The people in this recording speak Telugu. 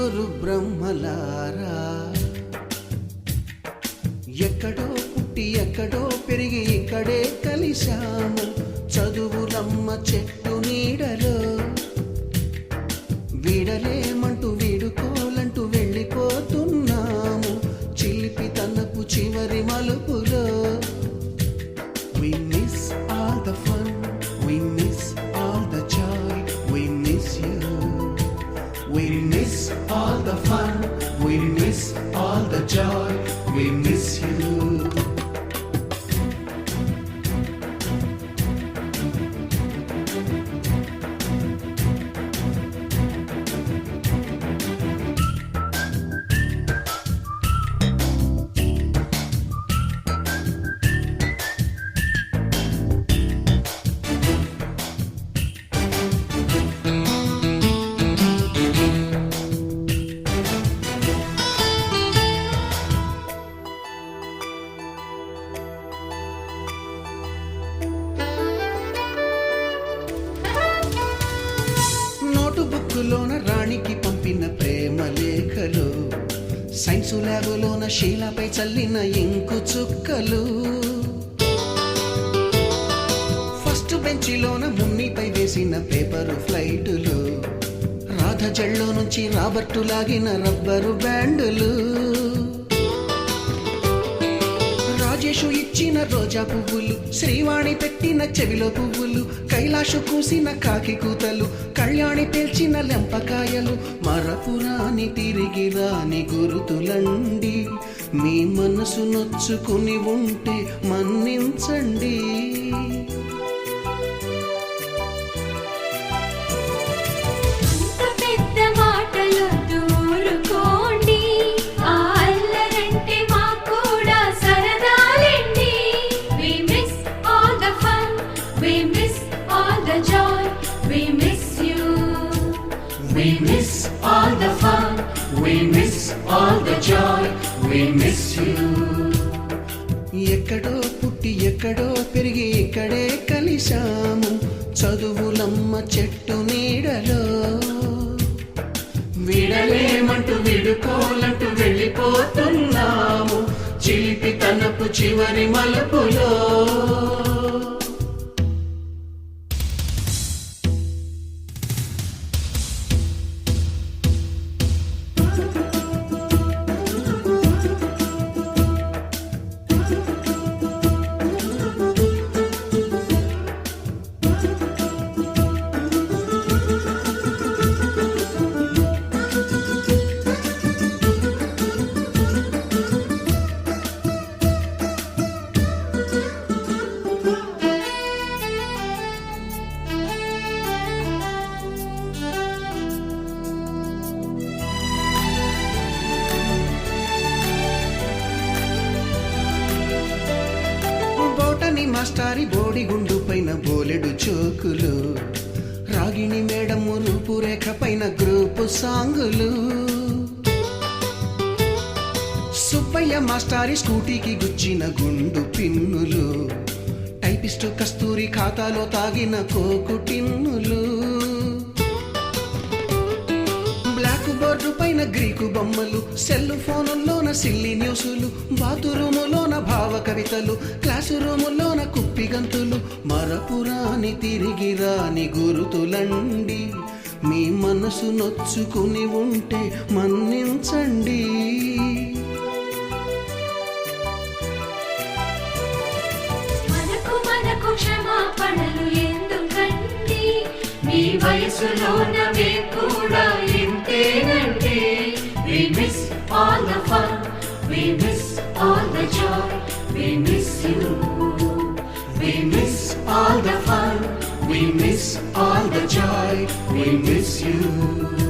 ముగ్గురు బ్రహ్మలారా, ఎక్కడో పుట్టి ఎక్కడో పెరిగి ఇక్కడే కలిశాము. చదువులమ్మ చెట్టు నీడలో వీడలేమంటూ వీడుకోలంటూ వెళ్ళిపోతున్నాము. చిలిపి తనపు చివరి మలుపులో We miss all the fun, we miss all the joy, we miss you. We miss all the fun, we miss all the joy, we miss you. బుక్కులోన రాణికి పంపిన ప్రేమ లేఖలు, సైన్సు ల్యాబులోన శీలపై చల్లిన ఇంకు చుక్కలు, ఫస్ట్ బెంచిలోన మున్నిపై వేసిన పేపరు ఫ్లైటులు, రాధ జల్లో నుంచి రాబర్టు లాగిన రబ్బరు బ్యాండులు, రాజేషు ఇచ్చిన రోజా పువ్వులు, శ్రీవాణి పెట్టిన చెవిలో పువ్వులు, కైలాషు కూసిన కాకి కూతలు, కళ్యాణి పేల్చిన లెంపకాయలు, మరపురాని తిరిగి రాని గురుతులండి. మీ మనసు నొచ్చుకుని ఉంటే మన్నించండి. We miss all the fun, we miss all the joy, we miss you. ఎక్కడో పుట్టి ఎక్కడో పెరిగి ఇక్కడే కలిశాము. చదువులమ్మ చెట్టు నీడలో విడలేమంటూ విడుకోలంటూ వెళ్ళిపోతున్నాము. చిలిపి తనపు చివరి మలుపులో మాస్టారి బోడిగుండు పైన బోలెడు చోకులు, రాగిణి మేడము రూపురేఖ పైన గ్రూపు సాంగులు, సుబ్బయ్య మాస్టారి స్కూటీకి గుచ్చిన గుండు పిన్నులు, టైపిస్టు కస్తూరి ఖాతాలో తాగిన కోకు టిన్నులు, బ్లాక్ బోర్డు పైన గ్రీకు బొమ్మలు, సెల్ ఫోనుల్లోన సిల్లి న్యూసులు, బాతురూములోన భావ కవితలు, క్లాసు రూములోన కుప్పిగంతులు, మరపురాని తిరిగి రాని గురుతులండి. మీ మనసు నొచ్చుకుని ఉంటే మన్నించండి. మనకు క్షమాపణలు ఎందుకండి, మీ వయసులోనవే కూడా ఇంతేనండి. We miss all the fun, we miss all the joy, we miss you. We miss all the fun, we miss all the joy, we miss you.